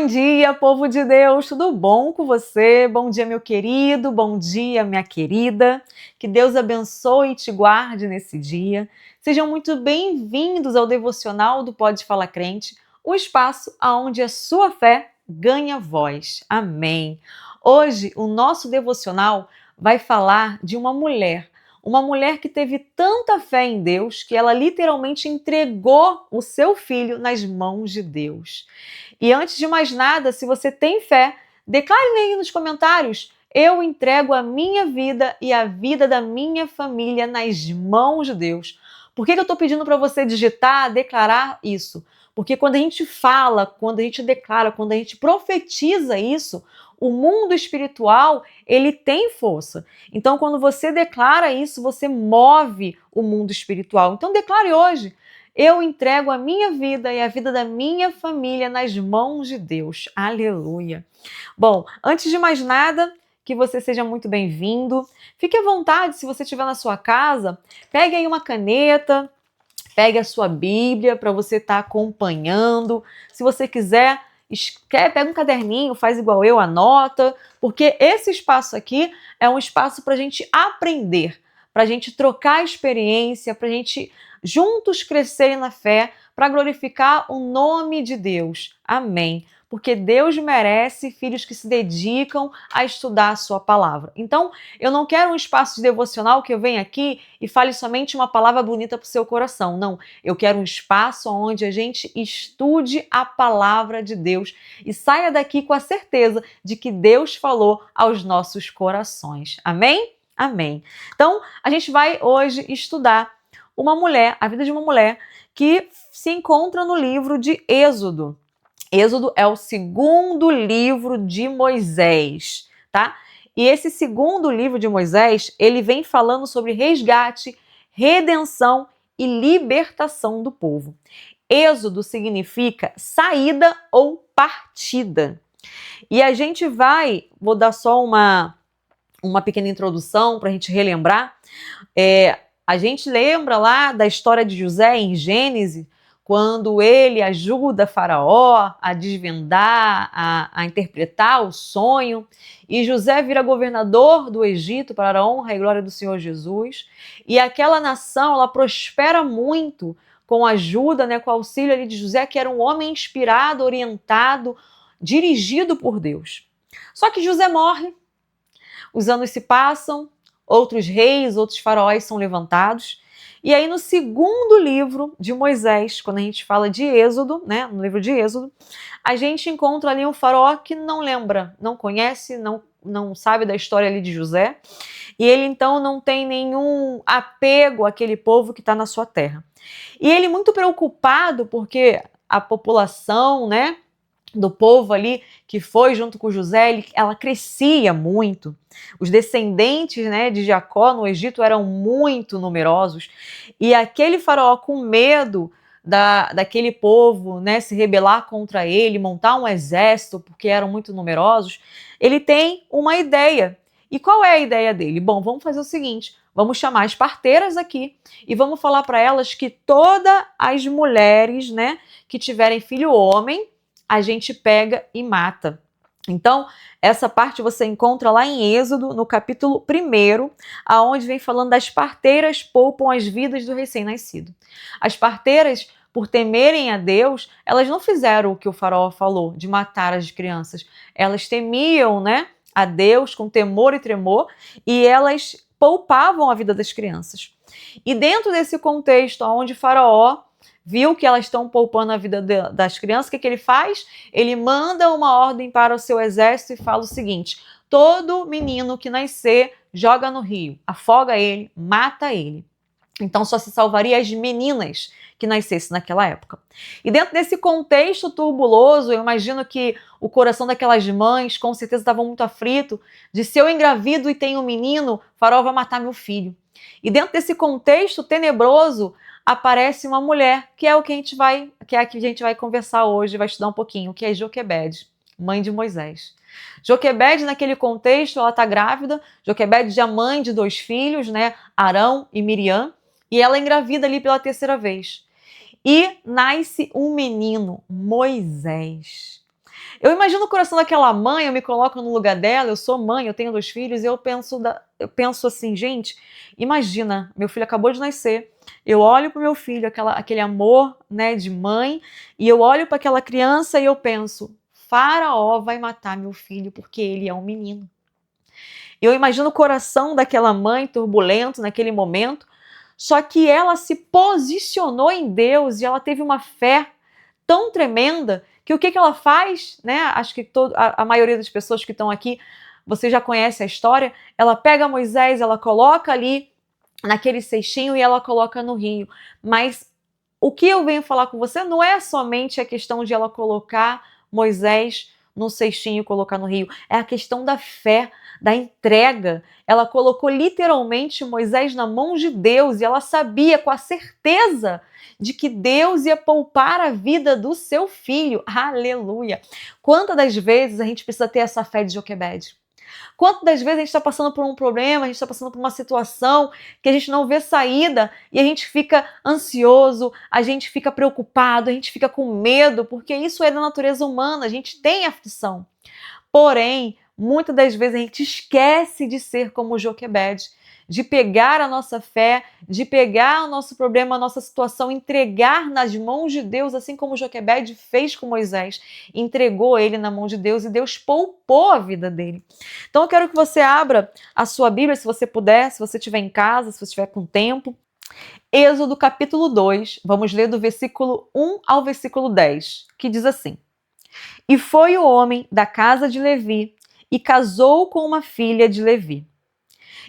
Bom dia, povo de Deus, tudo bom com você? Bom dia, meu querido, bom dia, minha querida. Que Deus abençoe e te guarde nesse dia. Sejam muito bem-vindos ao devocional do Pode Falar Crente, o espaço onde a sua fé ganha voz. Amém. Hoje, o nosso devocional vai falar de uma mulher que teve tanta fé em Deus que ela literalmente entregou o seu filho nas mãos de Deus. E antes de mais nada, se você tem fé, declare aí nos comentários: eu entrego a minha vida e a vida da minha família nas mãos de Deus. Por que eu estou pedindo para você digitar, declarar isso? Porque quando a gente fala, quando a gente declara, quando a gente profetiza isso, o mundo espiritual, ele tem força. Então, quando você declara isso, você move o mundo espiritual. Então, declare hoje: eu entrego a minha vida e a vida da minha família nas mãos de Deus. Aleluia. Bom, antes de mais nada, que você seja muito bem-vindo. Fique à vontade, se você estiver na sua casa, pegue aí uma caneta, pegue a sua Bíblia para você estar acompanhando. Se você quiser, pega um caderninho, faz igual eu, anota, porque esse espaço aqui é um espaço para a gente aprender, para a gente trocar experiência, para a gente juntos crescerem na fé, para glorificar o nome de Deus. Amém. Porque Deus merece filhos que se dedicam a estudar a sua palavra. Então, eu não quero um espaço de devocional que eu venha aqui e fale somente uma palavra bonita para o seu coração. Não, eu quero um espaço onde a gente estude a palavra de Deus e saia daqui com a certeza de que Deus falou aos nossos corações. Amém? Amém. Então, a gente vai hoje estudar uma mulher, a vida de uma mulher que se encontra no livro de Êxodo. Êxodo é o segundo livro de Moisés, tá? E esse segundo livro de Moisés, ele vem falando sobre resgate, redenção e libertação do povo. Êxodo significa saída ou partida. E a gente vou dar só uma pequena introdução para a gente relembrar. A gente lembra lá da história de José em Gênesis, quando ele ajuda Faraó a desvendar, a interpretar o sonho, e José vira governador do Egito para a honra e glória do Senhor Jesus, e aquela nação, ela prospera muito com a ajuda, com o auxílio ali de José, que era um homem inspirado, orientado, dirigido por Deus. Só que José morre, os anos se passam, outros reis, outros faraós são levantados. E aí no segundo livro de Moisés, quando a gente fala de Êxodo, no livro de Êxodo, a gente encontra ali um faraó que não lembra, não conhece, não sabe da história ali de José. E ele então não tem nenhum apego àquele povo que está na sua terra. E ele muito preocupado porque a população, do povo ali que foi junto com José, ela crescia muito. Os descendentes, de Jacó no Egito eram muito numerosos, e aquele faraó, com medo daquele povo se rebelar contra ele, montar um exército porque eram muito numerosos, ele tem uma ideia. E qual é a ideia dele? Bom, vamos fazer o seguinte: vamos chamar as parteiras aqui e vamos falar para elas que todas as mulheres, que tiverem filho homem, a gente pega e mata. Então, essa parte você encontra lá em Êxodo, no capítulo 1, aonde vem falando das parteiras poupam as vidas do recém-nascido. As parteiras, por temerem a Deus, elas não fizeram o que o faraó falou, de matar as crianças. Elas temiam, a Deus com temor e tremor, e elas poupavam a vida das crianças. E dentro desse contexto, onde o faraó viu que elas estão poupando a vida das crianças, o que ele faz? Ele manda uma ordem para o seu exército e fala o seguinte: todo menino que nascer, joga no rio, afoga ele, mata ele. Então só se salvaria as meninas que nascessem naquela época. E dentro desse contexto turbuloso, eu imagino que o coração daquelas mães com certeza estava muito aflito, de se eu engravido e tenho um menino, o faraó vai matar meu filho. E dentro desse contexto tenebroso, aparece uma mulher, que é a que a gente vai conversar hoje, vai estudar um pouquinho, que é Joquebede, mãe de Moisés. Joquebede, naquele contexto, ela está grávida. Joquebede é mãe de 2 filhos, Arão e Miriam, e ela é engravida ali pela 3ª vez. E nasce um menino, Moisés. Eu imagino o coração daquela mãe, eu me coloco no lugar dela, eu sou mãe, eu tenho 2 filhos, e eu penso assim, gente, imagina, meu filho acabou de nascer, eu olho para o meu filho, aquele amor, né, de mãe, e eu olho para aquela criança e eu penso, Faraó vai matar meu filho porque ele é um menino. Eu imagino o coração daquela mãe turbulento naquele momento, só que ela se posicionou em Deus e ela teve uma fé tão tremenda que o que ela faz, né? Acho que a maioria das pessoas que estão aqui, você já conhece a história. Ela pega Moisés, ela coloca ali naquele cestinho e ela coloca no rio. Mas o que eu venho falar com você não é somente a questão de ela colocar Moisés no cestinho e colocar no rio, é a questão da fé, da entrega. Ela colocou literalmente Moisés na mão de Deus e ela sabia com a certeza de que Deus ia poupar a vida do seu filho. Aleluia! Quantas das vezes a gente precisa ter essa fé de Joquebede? Quantas das vezes a gente está passando por um problema, a gente está passando por uma situação que a gente não vê saída e a gente fica ansioso, a gente fica preocupado, a gente fica com medo, porque isso é da natureza humana, a gente tem aflição. Porém, muitas das vezes a gente esquece de ser como Joquebede, de pegar a nossa fé, de pegar o nosso problema, a nossa situação, entregar nas mãos de Deus, assim como Joquebede fez com Moisés, entregou ele na mão de Deus e Deus poupou a vida dele. Então eu quero que você abra a sua Bíblia, se você puder, se você estiver em casa, se você estiver com tempo. Êxodo capítulo 2, vamos ler do versículo 1 ao versículo 10, que diz assim: E foi o homem da casa de Levi e casou com uma filha de Levi.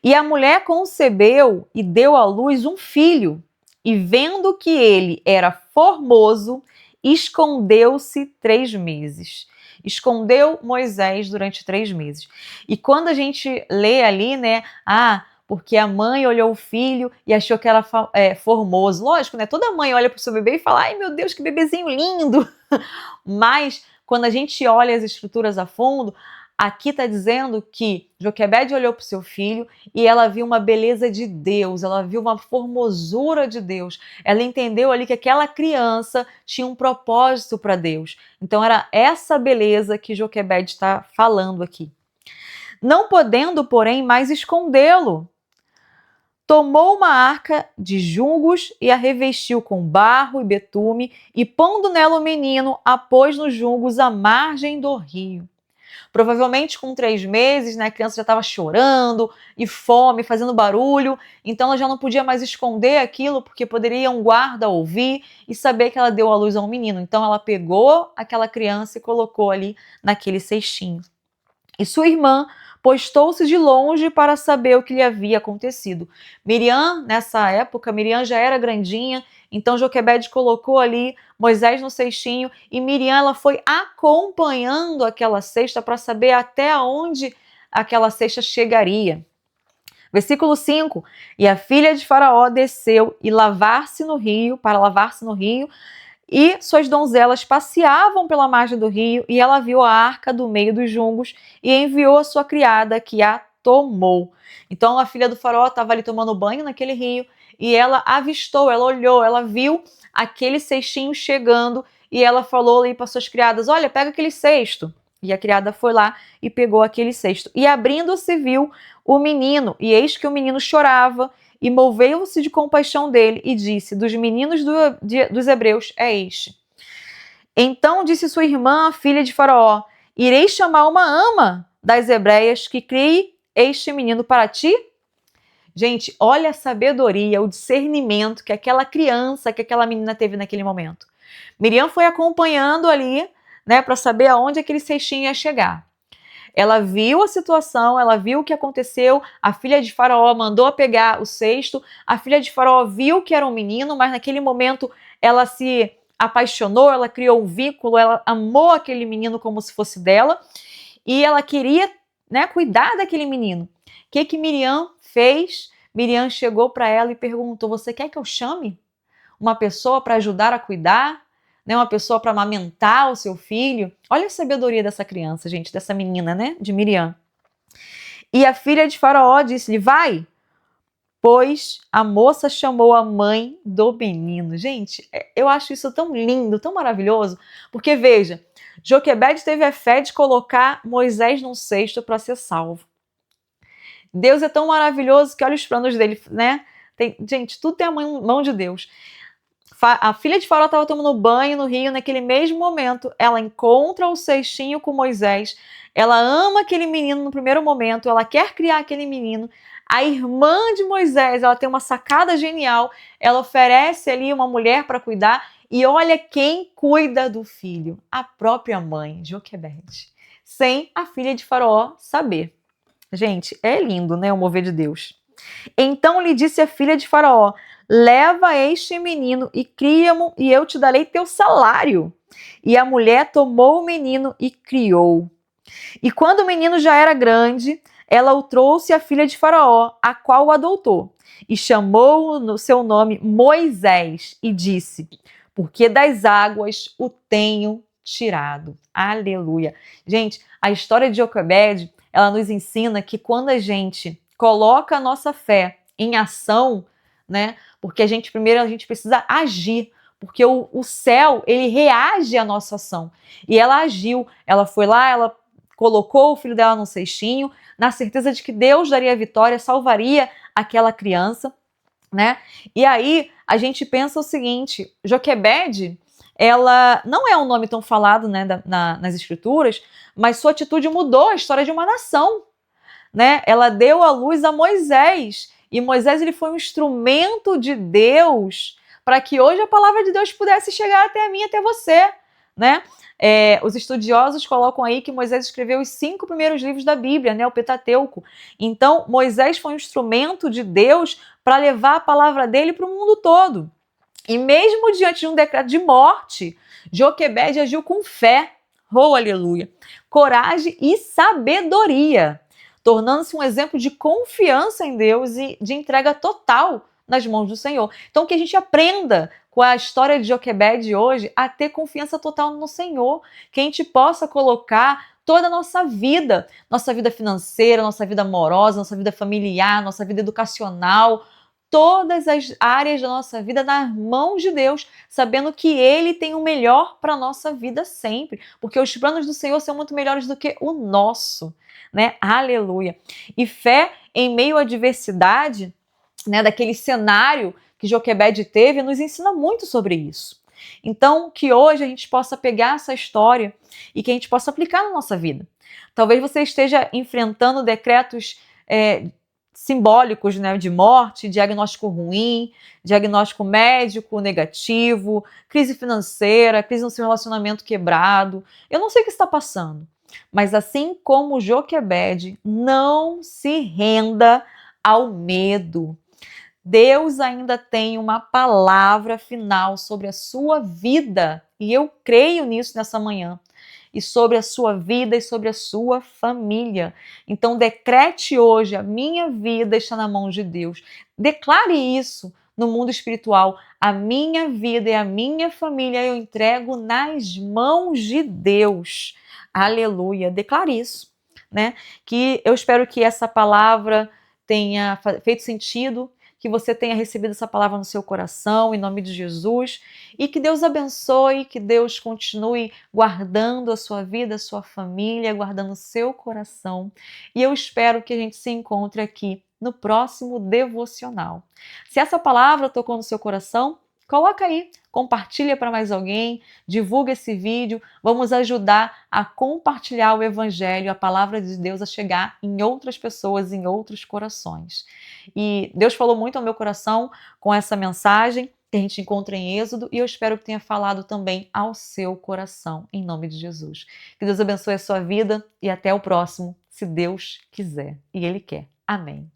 E a mulher concebeu e deu à luz um filho, e vendo que ele era formoso, escondeu-se 3 meses. Escondeu Moisés durante 3 meses. E quando a gente lê ali, né, porque a mãe olhou o filho e achou que era formoso. Lógico, né? Toda mãe olha para o seu bebê e fala, ai meu Deus, que bebezinho lindo. Mas quando a gente olha as escrituras a fundo, aqui está dizendo que Joquebede olhou para o seu filho e ela viu uma beleza de Deus, ela viu uma formosura de Deus. Ela entendeu ali que aquela criança tinha um propósito para Deus. Então era essa beleza que Joquebede está falando aqui. Não podendo, porém, mais escondê-lo, tomou uma arca de juncos e a revestiu com barro e betume, e pondo nela o menino, a pôs nos juncos à margem do rio. Provavelmente com 3 meses, né, a criança já estava chorando e fome, fazendo barulho, então ela já não podia mais esconder aquilo, porque poderia um guarda ouvir e saber que ela deu à luz a um menino. Então ela pegou aquela criança e colocou ali naquele cestinho. E sua irmã postou-se de longe para saber o que lhe havia acontecido. Miriam, nessa época, Miriam já era grandinha, então Joquebede colocou ali Moisés no cestinho e Miriam ela foi acompanhando aquela cesta para saber até onde aquela cesta chegaria. Versículo 5, e a filha de Faraó desceu e para lavar-se no rio, e suas donzelas passeavam pela margem do rio, e ela viu a arca do meio dos juncos e enviou a sua criada, que a tomou. Então a filha do faraó estava ali tomando banho naquele rio, e ela avistou, ela olhou, ela viu aquele cestinho chegando, e ela falou ali para suas criadas, olha, pega aquele cesto. E a criada foi lá e pegou aquele cesto. E abrindo-se viu o menino, e eis que o menino chorava, e moveu-se de compaixão dele e disse, dos meninos dos hebreus é este. Então disse sua irmã, a filha de Faraó, irei chamar uma ama das hebreias que crie este menino para ti? Gente, olha a sabedoria, o discernimento que aquela criança, que aquela menina teve naquele momento. Miriam foi acompanhando ali, né, para saber aonde aquele cestinho ia chegar. Ela viu a situação, ela viu o que aconteceu, a filha de Faraó mandou pegar o cesto, a filha de Faraó viu que era um menino, mas naquele momento ela se apaixonou, ela criou um vínculo, ela amou aquele menino como se fosse dela, e ela queria, né, cuidar daquele menino. O que Miriam fez? Miriam chegou para ela e perguntou, você quer que eu chame uma pessoa para ajudar a cuidar? Né, uma pessoa para amamentar o seu filho. Olha a sabedoria dessa criança, gente, dessa menina, né, de Miriam. E a filha de Faraó disse-lhe, vai, pois a moça chamou a mãe do menino. Gente, eu acho isso tão lindo, tão maravilhoso, porque veja, Joquebede teve a fé de colocar Moisés num cesto para ser salvo. Deus é tão maravilhoso que olha os planos dele, né? Gente, tudo tem a mão de Deus. A filha de Faraó estava tomando banho no rio, naquele mesmo momento, ela encontra o cestinho com Moisés, ela ama aquele menino no primeiro momento, ela quer criar aquele menino. A irmã de Moisés, ela tem uma sacada genial, ela oferece ali uma mulher para cuidar, e olha quem cuida do filho, a própria mãe, Joquebede, sem a filha de Faraó saber. Gente, é lindo, né, o mover de Deus. Então lhe disse a filha de Faraó: leva este menino e cria-mo, e eu te darei teu salário. E a mulher tomou o menino e criou. E quando o menino já era grande, ela o trouxe à filha de Faraó, a qual o adotou, e chamou-o no seu nome Moisés, e disse: porque das águas o tenho tirado. Aleluia. Gente, a história de Joquebede, ela nos ensina que quando a gente coloca a nossa fé em ação, né? Porque primeiro a gente precisa agir, porque o céu, ele reage à nossa ação. E ela agiu, ela foi lá, ela colocou o filho dela num cestinho, na certeza de que Deus daria a vitória, salvaria aquela criança, né? E aí a gente pensa o seguinte: Joquebede, ela não é um nome tão falado, né, nas escrituras, mas sua atitude mudou a história de uma nação, né? Ela deu à luz a Moisés, e Moisés ele foi um instrumento de Deus para que hoje a palavra de Deus pudesse chegar até mim, até você, né? Os estudiosos colocam aí que Moisés escreveu os 5 primeiros livros da Bíblia, né? O Pentateuco. Então, Moisés foi um instrumento de Deus para levar a palavra dele para o mundo todo. E mesmo diante de um decreto de morte, Joquebede agiu com fé, oh aleluia, coragem e sabedoria, tornando-se um exemplo de confiança em Deus e de entrega total nas mãos do Senhor. Então, que a gente aprenda com a história de Joquebede hoje a ter confiança total no Senhor, que a gente possa colocar toda a nossa vida financeira, nossa vida amorosa, nossa vida familiar, nossa vida educacional, todas as áreas da nossa vida nas mãos de Deus, sabendo que Ele tem o melhor para a nossa vida sempre, porque os planos do Senhor são muito melhores do que o nosso, né? Aleluia! E fé em meio à adversidade, né, daquele cenário que Joquebede teve, nos ensina muito sobre isso. Então, que hoje a gente possa pegar essa história e que a gente possa aplicar na nossa vida. Talvez você esteja enfrentando decretos simbólicos, né, de morte, diagnóstico ruim, diagnóstico médico negativo, crise financeira, crise no seu relacionamento quebrado. Eu não sei o que está passando, mas assim como Joquebede, não se renda ao medo. Deus ainda tem uma palavra final sobre a sua vida, e eu creio nisso nessa manhã, e sobre a sua vida e sobre a sua família. Então decrete hoje: a minha vida está na mão de Deus. Declare isso no mundo espiritual: a minha vida e a minha família eu entrego nas mãos de Deus. Aleluia. Declare isso, né? Que eu espero que essa palavra tenha feito sentido, que você tenha recebido essa palavra no seu coração, em nome de Jesus, e que Deus abençoe, que Deus continue guardando a sua vida, a sua família, guardando o seu coração. E eu espero que a gente se encontre aqui no próximo devocional. Se essa palavra tocou no seu coração, coloca aí, compartilha para mais alguém, divulga esse vídeo, vamos ajudar a compartilhar o Evangelho, a palavra de Deus a chegar em outras pessoas, em outros corações. E Deus falou muito ao meu coração com essa mensagem que a gente encontra em Êxodo, e eu espero que tenha falado também ao seu coração, em nome de Jesus. Que Deus abençoe a sua vida e até o próximo, se Deus quiser, e Ele quer. Amém.